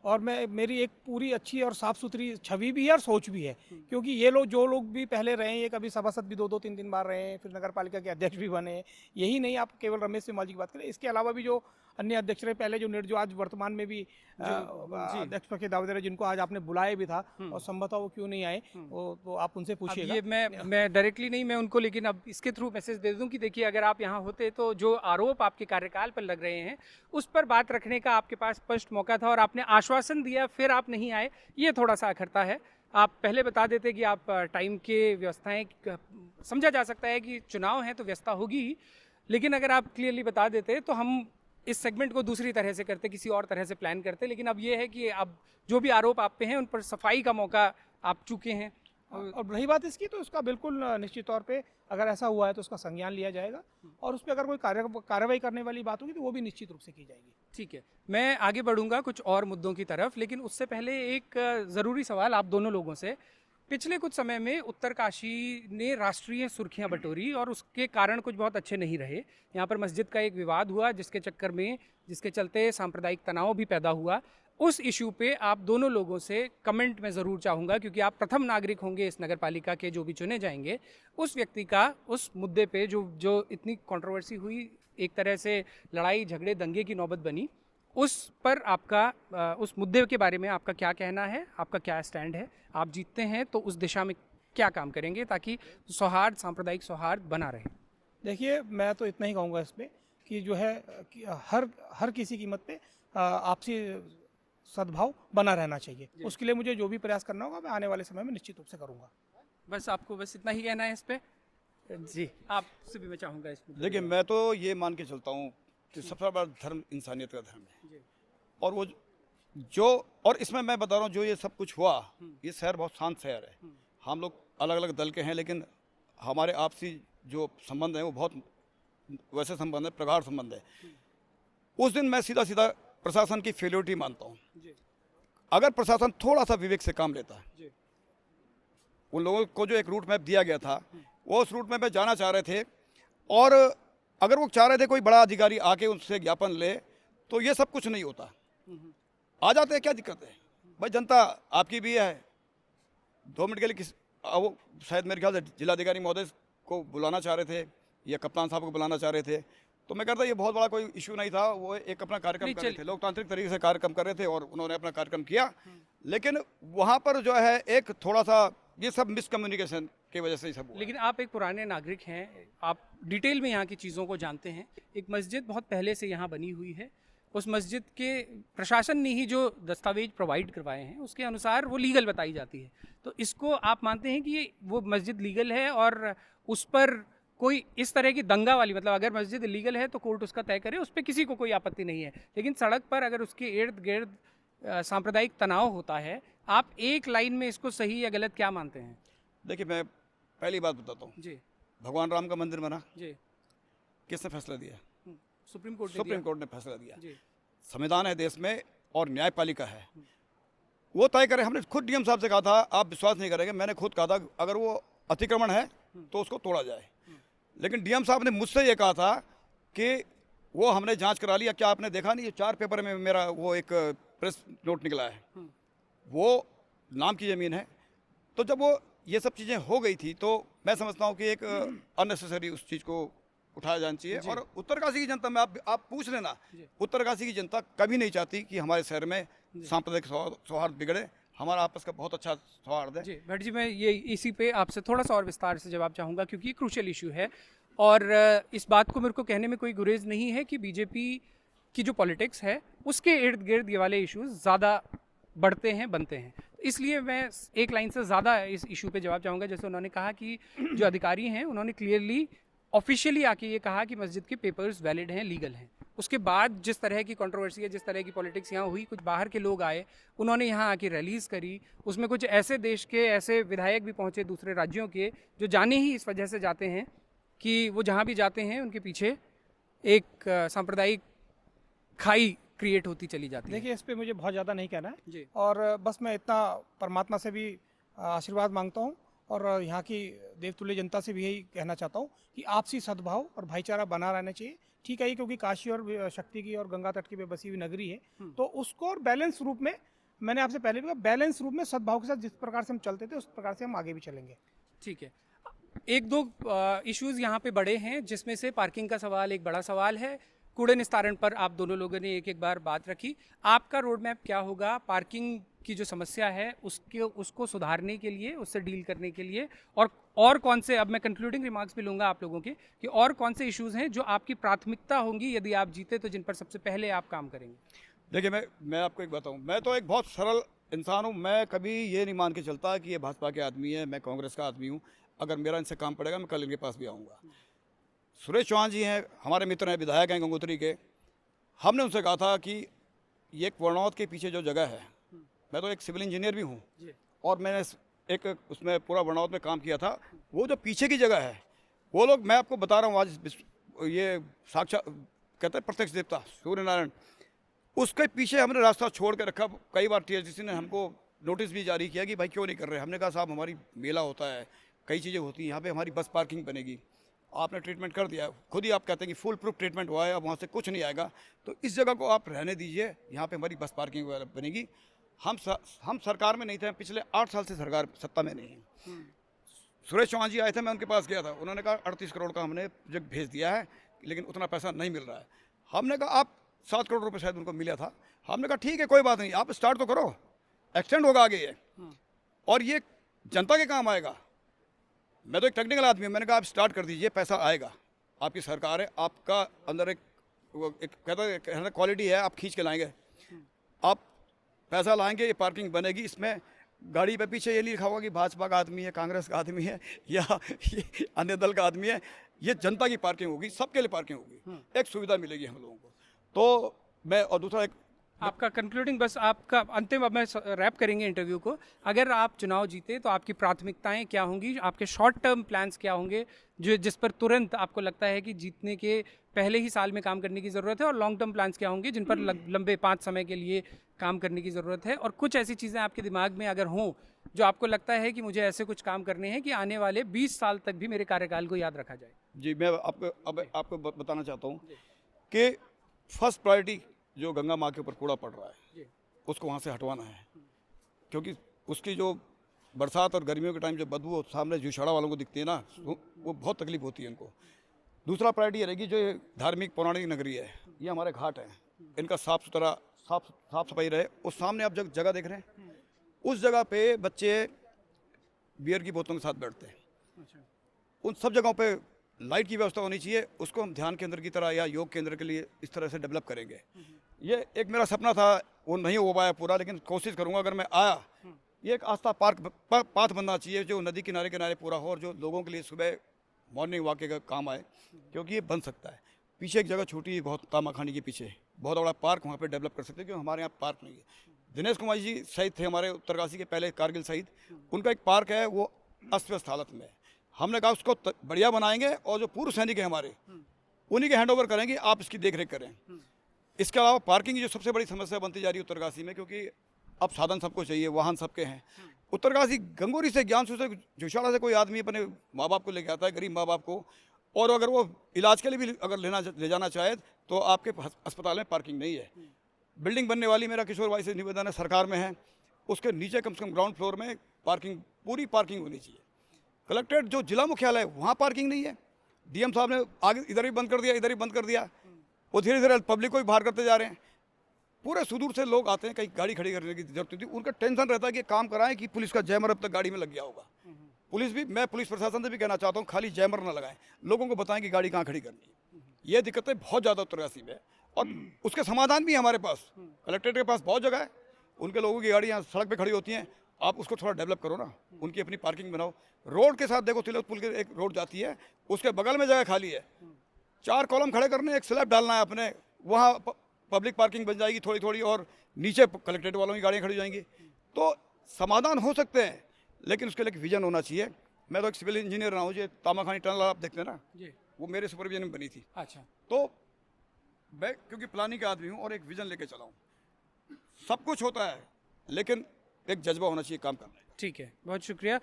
और मेरी एक पूरी अच्छी और साफ़ सुथरी छवि भी है और सोच भी है। क्योंकि ये जो लोग भी पहले रहे हैं, ये कभी सभासद भी 2-2 3-3 बार रहे हैं, फिर नगर पालिका के अध्यक्ष भी बने। यही नहीं, आप केवल रमेश सिम्हाल जी की बात करें, इसके अलावा भी जो अन्य अध्यक्ष रहे पहले, जो आज वर्तमान में भी अध्यक्ष पद के दावेदार हैं, जिनको आज आपने बुलाया भी था और संभवतः वो क्यों नहीं आए, वो तो आप उनसे पूछिएगा। ये मैं डायरेक्टली नहीं, मैं उनको, लेकिन अब इसके थ्रू मैसेज दे दूं कि देखिए, अगर आप यहाँ होते तो जो आरोप आपके कार्यकाल पर लग रहे हैं उस पर बात रखने का आपके पास स्पष्ट मौका था, और आपने आश्वासन दिया, फिर आप नहीं आए, ये थोड़ा सा अखरता है। आप पहले बता देते कि आप टाइम के व्यवस्थाएं, समझा जा सकता है कि चुनाव है तो व्यवस्था होगी ही, लेकिन अगर आप क्लियरली बता देते तो हम इस सेगमेंट को दूसरी तरह से करते, किसी और तरह से प्लान करते। लेकिन अब ये है कि अब जो भी आरोप आप पे हैं उन पर सफाई का मौका आप चुके हैं। और रही बात इसकी, तो उसका बिल्कुल निश्चित तौर पे अगर ऐसा हुआ है तो उसका संज्ञान लिया जाएगा, और उस पर अगर कोई कार्रवाई करने वाली बात होगी तो वो भी निश्चित रूप से की जाएगी। ठीक है, मैं आगे बढ़ूंगा कुछ और मुद्दों की तरफ, लेकिन उससे पहले एक ज़रूरी सवाल आप दोनों लोगों से। पिछले कुछ समय में उत्तरकाशी ने राष्ट्रीय सुर्खियां बटोरी और उसके कारण कुछ बहुत अच्छे नहीं रहे। यहाँ पर मस्जिद का एक विवाद हुआ जिसके चलते सांप्रदायिक तनाव भी पैदा हुआ। उस इशू पे आप दोनों लोगों से कमेंट में ज़रूर चाहूँगा, क्योंकि आप प्रथम नागरिक होंगे इस नगर पालिका के, जो भी चुने जाएंगे उस व्यक्ति का उस मुद्दे पे जो इतनी कंट्रोवर्सी हुई, एक तरह से लड़ाई झगड़े दंगे की नौबत बनी, उस पर आपका उस मुद्दे के बारे में आपका क्या कहना है, आपका क्या स्टैंड है? आप जीतते हैं तो उस दिशा में क्या काम करेंगे ताकि सांप्रदायिक सौहार्द बना रहे? देखिए, मैं तो इतना ही कहूँगा इस पर कि जो है कि हर किसी कीमत पे आपसी सद्भाव बना रहना चाहिए। उसके लिए मुझे जो भी प्रयास करना होगा मैं आने वाले समय में निश्चित रूप से करूँगा। बस आपको बस इतना ही कहना है इस पर? जी, आपसे भी मैं चाहूँगा इस पर। देखिए, मैं तो ये मान के चलता हूँ कि सबसे बड़ा धर्म इंसानियत का धर्म है, और वो और इसमें मैं बता रहा हूँ, जो ये सब कुछ हुआ, ये शहर बहुत शांत शहर है। हम लोग अलग अलग दल के हैं, लेकिन हमारे आपसी जो संबंध है वो बहुत वैसे संबंध है, प्रगाढ़ संबंध है। उस दिन मैं सीधा सीधा प्रशासन की फेलियोरिटी मानता हूँ। अगर प्रशासन थोड़ा सा विवेक से काम लेता है, उन लोगों को जो एक रूट मैप दिया गया था, वो उस रूट मैप में जाना चाह रहे थे, और अगर वो चाह रहे थे कोई बड़ा अधिकारी आके उनसे ज्ञापन ले, तो ये सब कुछ नहीं होता। आ जाते हैं, क्या दिक्कत है भाई? जनता आपकी भी है। 2 मिनट के लिए वो शायद मेरे ख्याल से जिलाधिकारी महोदय को बुलाना चाह रहे थे या कप्तान साहब को बुलाना चाह रहे थे, तो मैं कहता ये बहुत बड़ा कोई इशू नहीं था। वो एक अपना कार्यक्रम कर रहे थे, लोकतांत्रिक तरीके से कार्यक्रम कर रहे थे, और उन्होंने अपना कार्यक्रम किया। लेकिन वहाँ पर जो है एक थोड़ा सा ये सब मिसकम्युनिकेशन की वजह से ही सब हुआ। लेकिन आप एक पुराने नागरिक हैं, आप डिटेल में यहाँ की चीज़ों को जानते हैं। एक मस्जिद बहुत पहले से यहाँ बनी हुई है, उस मस्जिद के प्रशासन ने ही जो दस्तावेज प्रोवाइड करवाए हैं उसके अनुसार वो लीगल बताई जाती है। तो इसको आप मानते हैं कि वो मस्जिद लीगल है और उस पर कोई इस तरह की दंगा वाली, मतलब अगर मस्जिद इलीगल है तो कोर्ट उसका तय करे, उस पर किसी को कोई आपत्ति नहीं है, लेकिन सड़क पर अगर उसके इर्द गिर्द सांप्रदायिक तनाव होता है, आप एक लाइन में इसको सही या गलत क्या मानते हैं? देखिए, मैं पहली बात बताता हूँ जी भगवान राम का मंदिर बना, जी, किसने फैसला दिया? सुप्रीम कोर्ट ने सुप्रीम दिया। कोर्ट ने फैसला दिया। जी संविधान है देश में और न्यायपालिका है, वो तय करे। हमने खुद डीएम साहब से कहा था, आप विश्वास नहीं करेंगे, मैंने खुद कहा था अगर वो अतिक्रमण है तो उसको तोड़ा जाए, लेकिन डीएम साहब ने मुझसे ये कहा था कि वो हमने जांच करा लिया। क्या आपने देखा नहीं, 4 पेपर में मेरा वो एक प्रेस नोट निकला है, वो नाम की ज़मीन है। तो जब वो ये सब चीज़ें हो गई थी तो मैं समझता हूँ कि एक अननेसेसरी उस चीज़ को उठाया जाना चाहिए। और उत्तरकाशी की जनता में आप पूछ लेना, उत्तरकाशी की जनता कभी नहीं चाहती कि हमारे शहर में सांप्रदायिक सौहार्द बिगड़े। हमारा आपस का बहुत अच्छा सौहार्द है। जी भट्ट जी, मैं ये इसी पे आपसे थोड़ा सा और विस्तार से जवाब चाहूँगा, क्योंकि ये क्रूशियल इशू है और इस बात को मेरे को कहने में कोई गुरेज नहीं है कि बीजेपी की जो पॉलिटिक्स है उसके इर्द गिर्द ये वाले इश्यूज ज़्यादा बढ़ते हैं, बनते हैं। इसलिए मैं एक लाइन से ज़्यादा इस इशू पे जवाब चाहूँगा। जैसे उन्होंने कहा कि जो अधिकारी हैं उन्होंने क्लियरली ऑफिशियली आके ये कहा कि मस्जिद के पेपर्स वैलिड हैं, लीगल हैं। उसके बाद जिस तरह की कंट्रोवर्सी है, जिस तरह की पॉलिटिक्स यहाँ हुई, कुछ बाहर के लोग आए, उन्होंने यहाँ आके रैलीज करी, उसमें कुछ ऐसे देश के ऐसे विधायक भी पहुँचे दूसरे राज्यों के, जो जाने ही इस वजह से जाते हैं कि वो जहाँ भी जाते हैं उनके पीछे एक सांप्रदायिक खाई क्रिएट होती चली जाती है। देखिए, इस पे मुझे बहुत ज़्यादा नहीं कहना है जी। और बस मैं इतना परमात्मा से भी आशीर्वाद मांगता हूँ और यहाँ की देवतुल्य जनता से भी यही कहना चाहता हूँ कि आपसी सद्भाव और भाईचारा बना रहना चाहिए। ठीक है, ये क्योंकि काशी और शक्ति की और गंगा तट की पे बसी हुई नगरी है, तो उसको और बैलेंस रूप में, मैंने आपसे पहले भी कहा, बैलेंस रूप में सद्भाव के साथ जिस प्रकार से हम चलते थे उस प्रकार से हम आगे भी चलेंगे। ठीक है, एक दो इश्यूज यहाँ पे बड़े हैं, जिसमें से पार्किंग का सवाल एक बड़ा सवाल है। कूड़े निस्तारण पर आप दोनों लोगों ने एक एक बार बात रखी। आपका रोड मैप क्या होगा पार्किंग की जो समस्या है उसको सुधारने के लिए, उससे डील करने के लिए, और कौन से, अब मैं कंक्लूडिंग रिमार्क्स भी लूँगा आप लोगों के, कि और कौन से इश्यूज हैं जो आपकी प्राथमिकता होंगी यदि आप जीते, तो जिन पर सबसे पहले आप काम करेंगे? देखिए, मैं आपको एक बताऊं, मैं तो एक बहुत सरल इंसान हूं। मैं कभी ये नहीं मान के चलता कि ये भाजपा के आदमी है, मैं कांग्रेस का आदमी हूं। अगर मेरा इनसे काम पड़ेगा मैं कल इनके पास भी आऊँगा। सुरेश चौहान जी हैं, हमारे मित्र हैं, विधायक हैं गंगोत्री के। हमने उनसे कहा था कि ये एक वर्णौत के पीछे जो जगह है, मैं तो एक सिविल इंजीनियर भी हूँ और मैंने एक उसमें पूरा वर्णौत में काम किया था। वो जो पीछे की जगह है, वो लोग, मैं आपको बता रहा हूँ, आज ये साक्षात कहते हैं प्रत्यक्ष देवता सूर्य नारायण, उसके पीछे हमने रास्ता छोड़ के रखा। कई बार टीएसडीसी ने हमको नोटिस भी जारी किया कि भाई क्यों नहीं कर रहे। हमने कहा साहब, हमारी मेला होता है, कई चीज़ें होती हैं, यहाँ पे हमारी बस पार्किंग बनेगी, आपने ट्रीटमेंट कर दिया, खुद ही आप कहते हैं कि फुल प्रूफ ट्रीटमेंट हुआ है, अब वहाँ से कुछ नहीं आएगा, तो इस जगह को आप रहने दीजिए, यहाँ पे हमारी बस पार्किंग वगैरह बनेगी। हम सरकार में नहीं थे, पिछले 8 साल से सरकार सत्ता में नहीं है। सुरेश चौहान जी आए थे, मैं उनके पास गया था, उन्होंने कहा 38 करोड़ का हमने प्रोजेक्ट भेज दिया है, लेकिन उतना पैसा नहीं मिल रहा है। हमने कहा आप 7 करोड़ रुपये शायद उनको मिला था। हमने कहा ठीक है, कोई बात नहीं, आप स्टार्ट तो करो, एक्सटेंड होगा आगे ये, और ये जनता के काम आएगा। मैं तो एक टेक्निकल आदमी हूँ, मैंने कहा आप स्टार्ट कर दीजिए, पैसा आएगा, आपकी सरकार है, आपका अंदर एक कहता है क्वालिटी है, आप खींच के लाएंगे, आप पैसा लाएंगे, ये पार्किंग बनेगी। इसमें गाड़ी पे पीछे ये नहीं लिखा होगा कि भाजपा का आदमी है, कांग्रेस का आदमी है या अन्य दल का आदमी है। ये जनता की पार्किंग होगी, सबके लिए पार्किंग होगी, एक सुविधा मिलेगी हम लोगों को। तो मैं, और दूसरा एक आपका कंक्लूडिंग, बस आपका अंतिम, अब मैं रैप करेंगे इंटरव्यू को, अगर आप चुनाव जीते तो आपकी प्राथमिकताएं क्या होंगी, आपके शॉर्ट टर्म प्लान्स क्या होंगे, जिस पर तुरंत आपको लगता है कि जीतने के पहले ही साल में काम करने की ज़रूरत है, और लॉन्ग टर्म प्लान्स क्या होंगे जिन पर लंबे 5 समय के लिए काम करने की ज़रूरत है, और कुछ ऐसी चीज़ें आपके दिमाग में अगर हों जो आपको लगता है कि मुझे ऐसे कुछ काम करने हैं कि आने वाले 20 साल तक भी मेरे कार्यकाल को याद रखा जाए? जी, मैं आपको बताना चाहता हूँ कि फर्स्ट प्रायोरिटी जो गंगा माँ के ऊपर कूड़ा पड़ रहा है, उसको वहाँ से हटवाना है, क्योंकि उसकी जो बरसात और गर्मियों के टाइम जो बदबू सामने जुशाड़ा वालों को दिखती है ना, वो बहुत तकलीफ होती है इनको। दूसरा प्रायोरिटी ये रहेगी, जो ये धार्मिक पौराणिक नगरी है, ये हमारे घाट हैं, इनका साफ सफाई रहे। उस सामने आप जगह देख रहे हैं, उस जगह पे बच्चे बियर की बोतलों के साथ बैठते हैं। उन सब जगहों पे लाइट की व्यवस्था होनी चाहिए, उसको हम ध्यान केंद्र की तरह या योग केंद्र के लिए इस तरह से डेवलप करेंगे। ये एक मेरा सपना था, वो नहीं हो पाया पूरा, लेकिन कोशिश करूंगा अगर मैं आया। ये एक आस्था पार्क पाथ बनना चाहिए जो नदी किनारे किनारे पूरा हो, और जो लोगों के लिए सुबह मॉर्निंग वॉक का काम आए, क्योंकि ये बन सकता है। पीछे एक जगह छोटी है, बहुत तामाखानी के पीछे बहुत बड़ा पार्क वहाँ पे डेवलप कर सकते हैं, क्योंकि हमारे यहाँ पार्क नहीं है। दिनेश कुमार जी शहीद थे हमारे उत्तरकाशी के, पहले कारगिल शहीद, उनका एक पार्क है, वो अस्त व्यस्त हालत में है। हमने कहा उसको बढ़िया बनाएंगे और जो पूर्व सैनिक है हमारे उन्हीं के हैंड ओवर करेंगे, आप इसकी देख रेख करें। इसके अलावा पार्किंग की जो सबसे बड़ी समस्या बनती जा रही है उत्तरकाशी में, क्योंकि अब साधन सबको चाहिए, वाहन सबके हैं। उत्तरकाशी गंगोरी से, ज्ञानसू से, जोशाड़ा से कोई आदमी अपने माँ बाप को लेके आता है, गरीब माँ बाप को, और अगर वो इलाज के लिए भी अगर ले जाना चाहे तो आपके अस्पताल में पार्किंग नहीं है। बिल्डिंग बनने वाली, मेरा किशोर भाई से निवेदन है, सरकार में है, उसके नीचे कम से कम ग्राउंड फ्लोर में पार्किंग, पूरी पार्किंग होनी चाहिए। कलेक्ट्रेट जो जिला मुख्यालय है वहाँ पार्किंग नहीं है। डीएम साहब ने आगे इधर ही बंद कर दिया, इधर ही बंद कर दिया, वो धीरे धीरे पब्लिक को भी बाहर करते जा रहे हैं। पूरे सुदूर से लोग आते हैं, कहीं गाड़ी खड़ी करने की जरूरत नहीं थी, उनका टेंशन रहता है कि काम कराएं कि पुलिस का जैमर अब तक गाड़ी में लग गया होगा। पुलिस भी, मैं पुलिस प्रशासन से भी कहना चाहता हूँ, खाली जैमर ना लगाएं, लोगों को बताएं कि गाड़ी कहाँ खड़ी करनी है। ये दिक्कतें बहुत ज़्यादा उत्तरकाशी में, और उसके समाधान भी है हमारे पास। कलेक्ट्रेट के पास बहुत जगह है, उनके लोगों की गाड़ियाँ सड़क पर खड़ी होती हैं, आप उसको थोड़ा डेवलप करो ना, उनकी अपनी पार्किंग बनाओ। रोड के साथ देखो, तिलक पुल के एक रोड जाती है, उसके बगल में जगह खाली है, 4 कॉलम खड़े करने, एक स्लैब डालना है अपने, वहाँ पब्लिक पार्किंग बन जाएगी थोड़ी थोड़ी, और नीचे कलेक्ट्रेट वालों की गाड़ियाँ खड़ी हो जाएंगी। तो समाधान हो सकते हैं, लेकिन उसके लिए एक विजन होना चाहिए। मैं तो एक सिविल इंजीनियर रहा हूँ, जो तामाखानी टनल आप देखते हैं ना, वो मेरे सुपरविजन में बनी थी। अच्छा, तो मैं क्योंकि प्लानिंग का आदमी हूँ और एक विजन लेके चला हूँ। सब कुछ होता है, लेकिन एक जज्बा होना चाहिए काम करने। ठीक है, बहुत शुक्रिया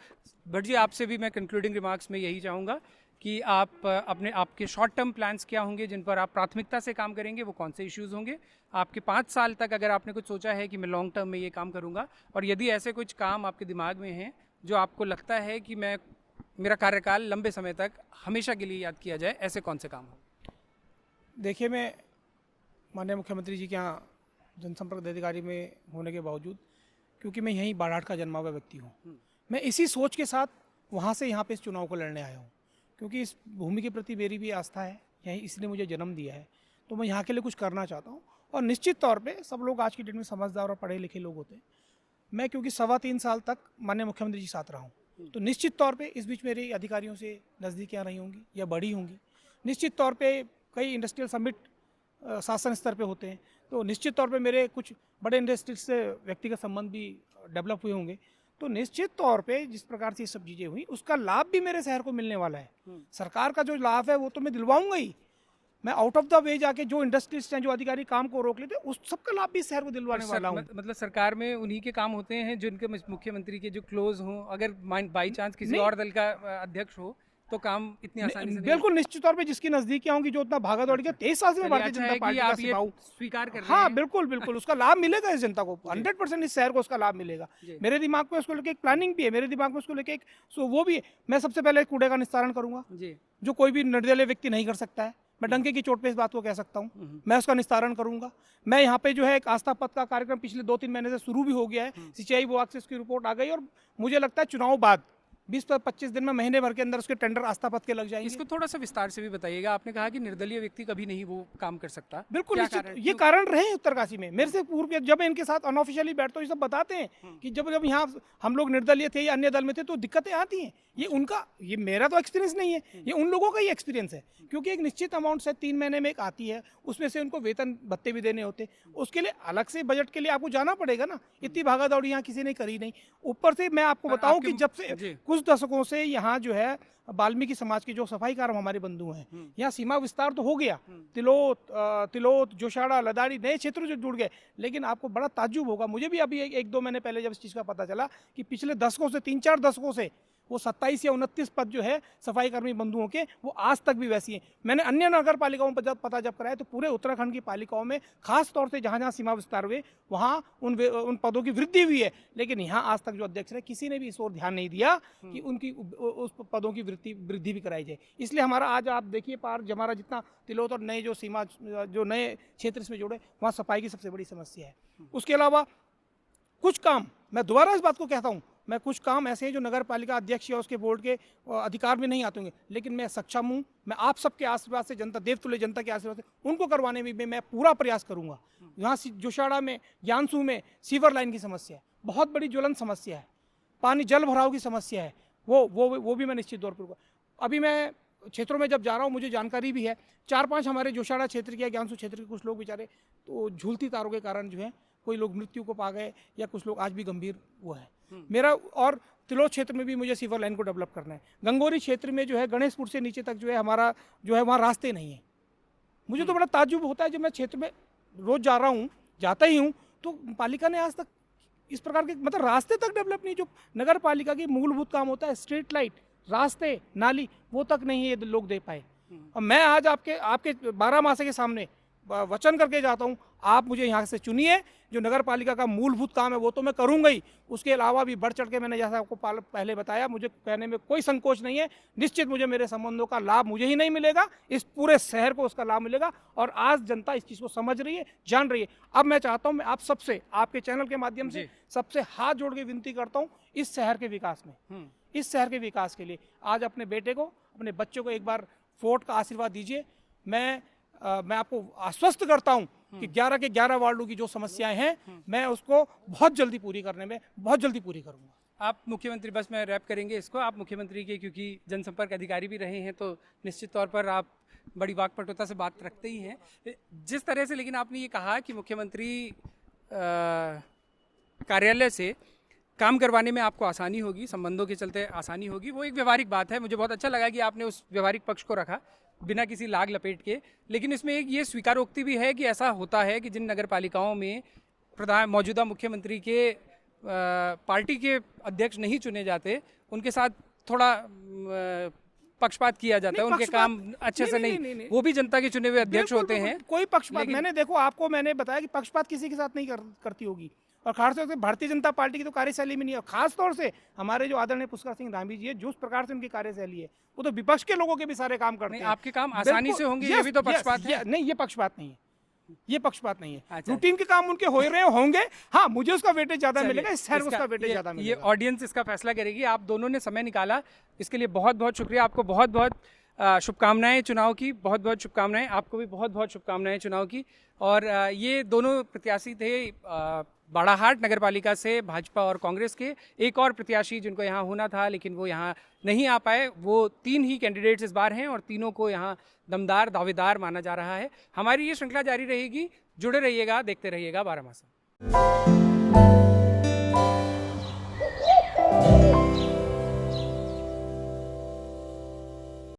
भट्ट जी। आपसे भी मैं कंक्लूडिंग रिमार्क्स में यही चाहूँगा कि आप आपके शॉर्ट टर्म प्लान्स क्या होंगे, जिन पर आप प्राथमिकता से काम करेंगे, वो कौन से इश्यूज़ होंगे। आपके 5 साल तक अगर आपने कुछ सोचा है कि मैं लॉन्ग टर्म में ये काम करूँगा, और यदि ऐसे कुछ काम आपके दिमाग में हैं जो आपको लगता है कि मेरा कार्यकाल लंबे समय तक हमेशा के लिए याद किया जाए, ऐसे कौन से काम हो? देखिए, मैं माननीय मुख्यमंत्री जी के यहाँ जनसंपर्क अधिकारी में होने के बावजूद, क्योंकि मैं यहीं बाड़ाट का जन्मा हुआ व्यक्ति हूँ, मैं इसी सोच के साथ वहाँ से यहाँ पे इस चुनाव को लड़ने आया हूँ, क्योंकि इस भूमि के प्रति मेरी भी आस्था है, यही इसलिए मुझे जन्म दिया है, तो मैं यहाँ के लिए कुछ करना चाहता हूँ। और निश्चित तौर पे सब लोग आज की डेट में समझदार और पढ़े लिखे लोग होते हैं। मैं क्योंकि 3.25 साल तक माननीय मुख्यमंत्री जी साथ रहा हूँ, तो निश्चित तौर पे इस बीच मेरे अधिकारियों से नज़दीकियाँ रही होंगी या बढ़ी होंगी। निश्चित तौर पे कई इंडस्ट्रियल समिट शासन स्तर पे होते हैं, तो निश्चित तौर पे मेरे कुछ बड़े इंडस्ट्री से व्यक्तिगत संबंध भी डेवलप हुए होंगे। तो निश्चित तौर पे जिस प्रकार से ये सब चीज़ें हुई, उसका लाभ भी मेरे शहर को मिलने वाला है। सरकार का जो लाभ है वो तो मैं दिलवाऊंगा ही। मैं आउट ऑफ द वे जाके जो इंडस्ट्रिस्ट हैं, जो अधिकारी काम को रोक लेते, उस सबका लाभ भी शहर को दिलवाने वाला हूँ। मतलब सरकार में उन्हीं के काम होते हैं जिनके मुख्यमंत्री के जो क्लोज हों। अगर बाई चांस किसी और दल का अध्यक्ष हो तो काम इतनी आसानी से बिल्कुल निश्चित तौर पे जिसकी नजदीकियां होंगी, जो उतना भागा दौड़ के 23 साल से मैं भारतीय जनता पार्टी का सिपाही हूं, स्वीकार कर रहे हाँ हैं। बिल्कुल बिल्कुल उसका लाभ मिलेगा इस जनता को, 100% इस शहर को उसका लाभ मिलेगा। मेरे दिमाग में उसको लेके एक प्लानिंग भी है, मेरे दिमाग में उसको लेके एक वो भी है। मैं सबसे पहले कूड़े का निस्तारण करूंगा, जो कोई भी निर्दलीय व्यक्ति नहीं कर सकता है। मैं डंके की चोट पे इस बात को कह सकता हूँ, मैं उसका निस्तारण करूंगा। मैं यहाँ पे जो है एक आस्था पथ का कार्यक्रम पिछले 2-3 महीने से शुरू भी हो गया है। सिंचाई विभाग से उसकी रिपोर्ट आ गई, और मुझे लगता है चुनाव बाद 20-25 दिन में, महीने भर के अंदर उसके टेंडर आस्था पथ के लग जाएंगे। इसको थोड़ा सा विस्तार से भी बताइएगा। आपने कहा कि निर्दलीय व्यक्ति कभी नहीं वो काम कर सकता। बिल्कुल निश्चित, ये कारण रहे हैं उत्तरकाशी में। मेरे से पूर्व जब मैं इनके साथ अनऑफिशियली बैठता हूँ, ये सब बताते हैं कि जब यहाँ हम लोग निर्दलीय थे या अन्य दल में थे तो दिक्कतें आती हैं। ये उनका, ये मेरा तो एक्सपीरियंस नहीं है, ये उन लोगों का ही एक्सपीरियंस है। क्योंकि एक निश्चित अमाउंट से 3 महीने में एक आती है, उसमें से उनको वेतन भत्ते भी देने होते, उसके लिए अलग से बजट के लिए आपको जाना पड़ेगा ना। इतनी भागा दौड़ी यहाँ किसी ने करी नहीं। ऊपर से मैं आपको बताऊं कि जब से कुछ दशकों से यहाँ जो है वाल्मीकि समाज के जो सफाई कार्य हमारे बंधु हैं, यहाँ सीमा विस्तार तो हो गया, तिलोत, जोशाड़ा, लदाड़ी, नए क्षेत्र जो जुड़ गए। लेकिन आपको बड़ा ताज्जुब होगा, मुझे भी अभी 1-2 महीने पहले जब इस चीज़ का पता चला कि पिछले दशकों से, 3-4 दशकों से वो 27 या 29 पद जो है सफाई कर्मी बंधुओं के, वो आज तक भी वैसी हैं। मैंने अन्य नगर पालिकाओं पर जब पता कराया तो पूरे उत्तराखंड की पालिकाओं में, खास तौर से जहाँ जहाँ सीमा विस्तार हुए, वहाँ उन पदों की वृद्धि हुई है। लेकिन यहाँ आज तक जो अध्यक्ष है, किसी ने भी इस ओर ध्यान नहीं दिया कि उनकी उस पदों की वृद्धि भी कराई जाए। इसलिए हमारा आज आप देखिए हमारा जितना तिलोत और नए जो सीमा, जो नए क्षेत्र इसमें जुड़े, वहाँ सफाई की सबसे बड़ी समस्या है। उसके अलावा कुछ काम, मैं दोबारा इस बात को कहता हूँ, मैं कुछ काम ऐसे हैं जो नगर पालिका अध्यक्ष या उसके बोर्ड के अधिकार में नहीं आते होंगे, लेकिन मैं सक्षम हूँ, मैं आप सबके आशीर्वाद से, जनता देवतुल्य जनता के आशीर्वाद से उनको करवाने में भी मैं पूरा प्रयास करूँगा। यहाँ जोशाड़ा में, ज्ञानसू में सीवर लाइन की समस्या है, बहुत बड़ी ज्वलंत समस्या है। पानी जल भराव की समस्या है, वो भी मैं निश्चित तौर पर। अभी मैं क्षेत्रों में जब जा रहा हूँ मुझे जानकारी भी है, 4-5 हमारे जोशाड़ा क्षेत्र के या ज्ञानसू क्षेत्र के कुछ लोग बेचारे तो झूलती तारों के कारण जो है कोई लोग मृत्यु को पा गए या कुछ लोग आज भी गंभीर वो है। मेरा और तिलोक क्षेत्र में भी मुझे सीवर लाइन को डेवलप करना है। गंगोरी क्षेत्र में जो है गणेशपुर से नीचे तक जो है हमारा जो है वहाँ रास्ते नहीं है। मुझे तो बड़ा ताज्जुब होता है जब मैं क्षेत्र में रोज जा रहा हूँ, जाता ही हूँ, तो पालिका ने आज तक इस प्रकार के मतलब रास्ते तक डेवलप नहीं। जो नगर पालिका की मूलभूत काम होता है, स्ट्रीट लाइट, रास्ते, नाली, वो तक नहीं ये लोग दे पाए। और मैं आज आपके 12 मासे के सामने वचन करके जाता हूँ, आप मुझे यहाँ से चुनिए, जो नगर पालिका का मूलभूत काम है वो तो मैं करूँगा ही, उसके अलावा भी बढ़ चढ़ के मैंने जैसा आपको पहले बताया, मुझे कहने में कोई संकोच नहीं है। निश्चित मुझे मेरे संबंधों का लाभ मुझे ही नहीं मिलेगा, इस पूरे शहर को उसका लाभ मिलेगा। और आज जनता इस चीज़ को समझ रही है, जान रही है। अब मैं चाहता हूँ, मैं आप सबसे, आपके चैनल के माध्यम से सबसे हाथ जोड़ के विनती करता हूँ, इस शहर के विकास में, इस शहर के विकास के लिए आज अपने बेटे को, अपने बच्चों को एक बार वोट का आशीर्वाद दीजिए। मैं आपको आश्वस्त करता हूं कि 11 के 11 वार्डों की जो समस्याएं हैं मैं उसको बहुत जल्दी पूरी करूंगा। आप मुख्यमंत्री, बस मैं रैप करेंगे इसको, आप मुख्यमंत्री के क्योंकि जनसंपर्क अधिकारी भी रहे हैं तो निश्चित तौर पर आप बड़ी वाकपटुता से बात रखते ही हैं। जिस तरह से लेकिन आपने ये कहा कि मुख्यमंत्री कार्यालय से काम करवाने में आपको आसानी होगी, संबंधों के चलते आसानी होगी, वो एक व्यवहारिक बात है। मुझे बहुत अच्छा लगा कि आपने उस व्यवहारिक पक्ष को रखा बिना किसी लाग लपेट के। लेकिन इसमें एक ये स्वीकारोक्ति भी है कि ऐसा होता है कि जिन नगर पालिकाओं में मौजूदा मुख्यमंत्री के पार्टी के अध्यक्ष नहीं चुने जाते, उनके साथ थोड़ा पक्षपात किया जाता है, उनके काम अच्छे से नहीं, वो भी जनता के चुने हुए अध्यक्ष होते हैं। कोई पक्षपात, मैंने देखो आपको मैंने बताया कि पक्षपात किसी के साथ नहीं करती होगी। और खासतौर से भारतीय जनता पार्टी की तो कार्यशैली में नहीं है। खास तौर से हमारे जो आदरणीय पुष्कर सिंह धामी जी है, जो उस प्रकार से उनकी कार्यशैली है, वो तो विपक्ष के लोगों के भी सारे काम करते हैं। आपके काम आसानी से होंगे, ये भी तो पक्षपात है। नहीं, ये पक्षपात नहीं है, ये पक्षपात नहीं है। अच्छा, रूटीन के काम उनके हो रहे होंगे, हाँ मुझे उसका वेटेज ज्यादा मिलेगा, इस शहर को उसका वेटेज ज्यादा मिलेगा। ये ऑडियंस इसका फैसला करेगी। आप दोनों ने समय निकाला, इसके लिए बहुत बहुत शुक्रिया। आपको बहुत बहुत शुभकामनाएं चुनाव की, बहुत बहुत शुभकामनाएं। आपको भी बहुत बहुत शुभकामनाएं चुनाव की। और ये दोनों प्रत्याशी थे बाड़ाहाट नगर पालिका से, भाजपा और कांग्रेस के। एक और प्रत्याशी जिनको यहाँ होना था लेकिन वो यहाँ नहीं आ पाए, वो 3 ही कैंडिडेट्स इस बार हैं और तीनों को यहाँ दमदार दावेदार माना जा रहा है। हमारी ये श्रृंखला जारी रहेगी, जुड़े रहिएगा, देखते रहिएगा 12 मासा।